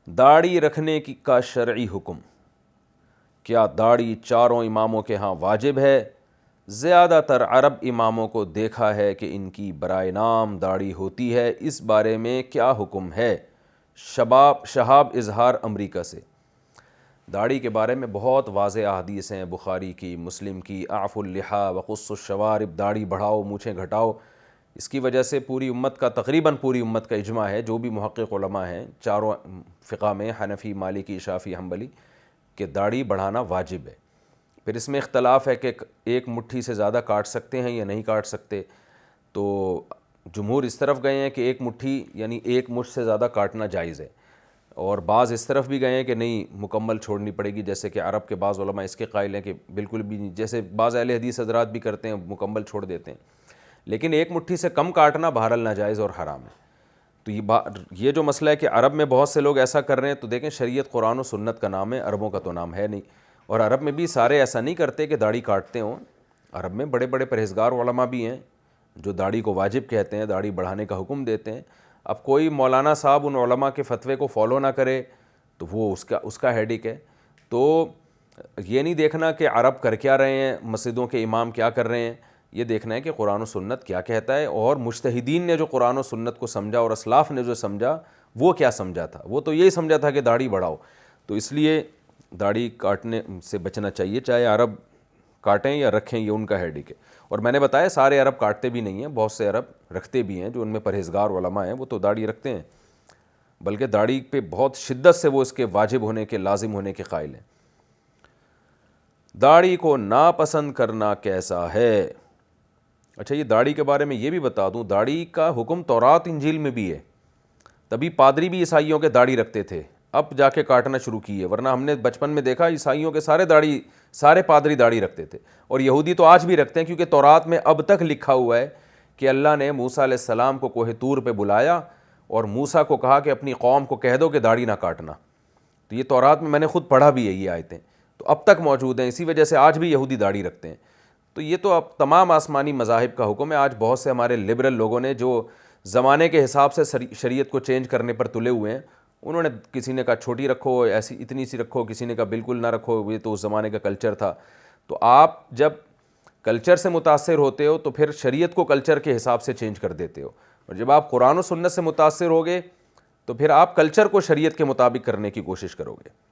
داڑھی رکھنے کی کا شرعی حکم، کیا داڑھی چاروں اماموں کے ہاں واجب ہے؟ زیادہ تر عرب اماموں کو دیکھا ہے کہ ان کی برائے نام داڑھی ہوتی ہے، اس بارے میں کیا حکم ہے؟ شہاب اظہار امریکہ سے۔ داڑھی کے بارے میں بہت واضح احادیث ہیں، بخاری کی، مسلم کی، اعفوا اللحیٰ وقصوا الشوارب، داڑھی بڑھاؤ، مونچھیں گھٹاؤ۔ اس کی وجہ سے پوری امت کا، تقریباً پوری امت کا اجماع ہے، جو بھی محقق علماء ہیں چاروں فقہ میں، حنفی، مالکی، شافعی، حنبلی، کہ داڑھی بڑھانا واجب ہے۔ پھر اس میں اختلاف ہے کہ ایک مٹھی سے زیادہ کاٹ سکتے ہیں یا نہیں کاٹ سکتے، تو جمہور اس طرف گئے ہیں کہ ایک مٹھی یعنی ایک مٹھ سے زیادہ کاٹنا جائز ہے، اور بعض اس طرف بھی گئے ہیں کہ نہیں، مکمل چھوڑنی پڑے گی، جیسے کہ عرب کے بعض علماء اس کے قائل ہیں کہ بالکل بھی نہیں، جیسے بعض اہل حدیث حضرات بھی کرتے ہیں، مکمل چھوڑ دیتے ہیں، لیکن ایک مٹھی سے کم کاٹنا بہرحال ناجائز اور حرام ہے۔ تو یہ جو مسئلہ ہے کہ عرب میں بہت سے لوگ ایسا کر رہے ہیں، تو دیکھیں شریعت قرآن و سنت کا نام ہے، عربوں کا تو نام ہے نہیں، اور عرب میں بھی سارے ایسا نہیں کرتے کہ داڑھی کاٹتے ہوں، عرب میں بڑے بڑے پرہیزگار علماء بھی ہیں جو داڑھی کو واجب کہتے ہیں، داڑھی بڑھانے کا حکم دیتے ہیں۔ اب کوئی مولانا صاحب ان علماء کے فتوے کو فالو نہ کرے تو وہ اس کا ہیڈک ہے۔ تو یہ نہیں دیکھنا کہ عرب کر کیا رہے ہیں، مسجدوں کے امام کیا کر رہے ہیں، یہ دیکھنا ہے کہ قرآن و سنت کیا کہتا ہے، اور مجتہدین نے جو قرآن و سنت کو سمجھا اور اسلاف نے جو سمجھا وہ کیا سمجھا تھا۔ وہ تو یہی سمجھا تھا کہ داڑھی بڑھاؤ، تو اس لیے داڑھی کاٹنے سے بچنا چاہیے، چاہے عرب کاٹیں یا رکھیں، یہ ان کا ہیڈک ہے۔ اور میں نے بتایا سارے عرب کاٹتے بھی نہیں ہیں، بہت سے عرب رکھتے بھی ہیں، جو ان میں پرہیزگار علماء ہیں وہ تو داڑھی رکھتے ہیں، بلکہ داڑھی پہ بہت شدت سے وہ اس کے واجب ہونے کے، لازم ہونے کے قائل ہیں۔ داڑھی کو ناپسند کرنا کیسا ہے؟ اچھا، یہ داڑھی کے بارے میں یہ بھی بتا دوں، داڑھی کا حکم تورات انجیل میں بھی ہے، تبھی پادری بھی عیسائیوں کے داڑھی رکھتے تھے، اب جا کے کاٹنا شروع کی ہے، ورنہ ہم نے بچپن میں دیکھا عیسائیوں کے سارے پادری داڑھی رکھتے تھے، اور یہودی تو آج بھی رکھتے ہیں، کیونکہ تورات میں اب تک لکھا ہوا ہے کہ اللہ نے موسیٰ علیہ السلام کو کوہ طور پہ بلایا اور موسیٰ کو کہا کہ اپنی قوم کو کہہ دو کہ داڑھی نہ کاٹنا، تو یہ تورات میں نے خود پڑھا بھی ہے، یہ آیتیں تو اب تک موجود ہیں، اسی وجہ سے آج بھی یہودی داڑھی رکھتے ہیں۔ تو یہ تو اب تمام آسمانی مذاہب کا حکم ہے۔ آج بہت سے ہمارے لبرل لوگوں نے جو زمانے کے حساب سے شریعت کو چینج کرنے پر تلے ہوئے ہیں، انہوں نے کسی نے کہا چھوٹی رکھو، ایسی اتنی سی رکھو، کسی نے کہا بالکل نہ رکھو، یہ تو اس زمانے کا کلچر تھا۔ تو آپ جب کلچر سے متاثر ہوتے ہو تو پھر شریعت کو کلچر کے حساب سے چینج کر دیتے ہو، اور جب آپ قرآن و سنت سے متاثر ہوگے تو پھر آپ کلچر کو شریعت کے مطابق کرنے کی کوشش کرو گے۔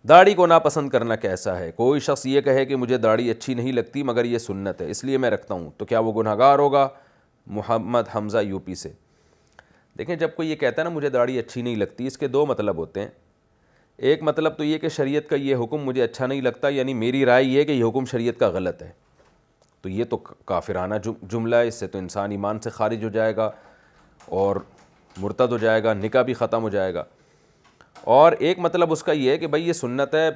داڑھی کو ناپسند کرنا کیسا ہے؟ کوئی شخص یہ کہے کہ مجھے داڑھی اچھی نہیں لگتی مگر یہ سنت ہے اس لیے میں رکھتا ہوں، تو کیا وہ گنہگار ہوگا؟ محمد حمزہ یوپی سے۔ دیکھیں، جب کوئی یہ کہتا ہے نا مجھے داڑھی اچھی نہیں لگتی، اس کے دو مطلب ہوتے ہیں۔ ایک مطلب تو یہ کہ شریعت کا یہ حکم مجھے اچھا نہیں لگتا، یعنی میری رائے یہ ہے کہ یہ حکم شریعت کا غلط ہے، تو یہ تو کافرانہ جملہ ہے، اس سے تو انسان ایمان سے خارج ہو جائے گا اور مرتد ہو جائے گا، نکاح بھی ختم ہو جائے گا۔ اور ایک مطلب اس کا یہ ہے کہ بھائی یہ سنت ہے،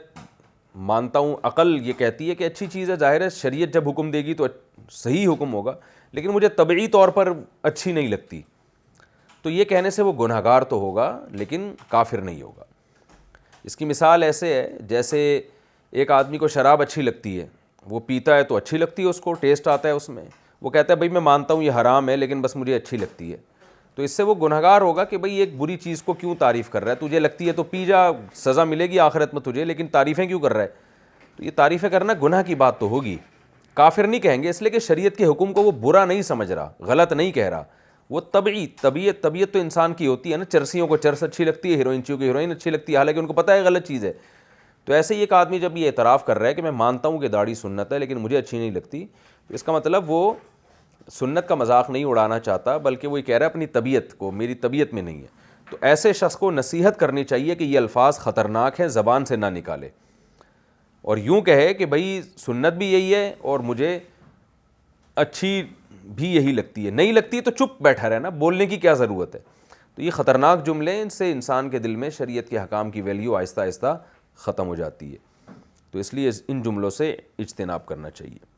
مانتا ہوں، عقل یہ کہتی ہے کہ اچھی چیز ہے، ظاہر ہے شریعت جب حکم دے گی تو صحیح حکم ہوگا، لیکن مجھے طبعی طور پر اچھی نہیں لگتی، تو یہ کہنے سے وہ گنہگار تو ہوگا لیکن کافر نہیں ہوگا۔ اس کی مثال ایسے ہے جیسے ایک آدمی کو شراب اچھی لگتی ہے، وہ پیتا ہے تو اچھی لگتی ہے، اس کو ٹیسٹ آتا ہے اس میں، وہ کہتا ہے بھائی میں مانتا ہوں یہ حرام ہے لیکن بس مجھے اچھی لگتی ہے، تو اس سے وہ گنہگار ہوگا کہ بھئی ایک بری چیز کو کیوں تعریف کر رہا ہے، تجھے لگتی ہے تو پی جا، سزا ملے گی آخرت میں تجھے، لیکن تعریفیں کیوں کر رہا ہے؟ تو یہ تعریفیں کرنا گناہ کی بات تو ہوگی، کافر نہیں کہیں گے، اس لیے کہ شریعت کے حکم کو وہ برا نہیں سمجھ رہا، غلط نہیں کہہ رہا، وہ طبیعت تو انسان کی ہوتی ہے نا، چرسیوں کو چرس اچھی لگتی ہے، ہیروئنچیوں کو ہیروئن اچھی لگتی ہے، حالانکہ ان کو پتہ ہے غلط چیز ہے۔ تو ایسے ہی ایک آدمی جب یہ اعتراف کر رہا ہے کہ میں مانتا ہوں کہ داڑھی سنت ہے لیکن مجھے اچھی نہیں لگتی، تو اس کا مطلب وہ سنت کا مذاق نہیں اڑانا چاہتا، بلکہ وہ یہ کہہ رہا ہے اپنی طبیعت کو، میری طبیعت میں نہیں ہے۔ تو ایسے شخص کو نصیحت کرنی چاہیے کہ یہ الفاظ خطرناک ہیں، زبان سے نہ نکالے، اور یوں کہے کہ بھئی سنت بھی یہی ہے اور مجھے اچھی بھی یہی لگتی ہے، نہیں لگتی تو چپ بیٹھا رہنا، بولنے کی کیا ضرورت ہے؟ تو یہ خطرناک جملے، ان سے انسان کے دل میں شریعت کے حکام کی ویلیو آہستہ آہستہ ختم ہو جاتی ہے، تو اس لیے ان جملوں سے اجتناب کرنا چاہیے۔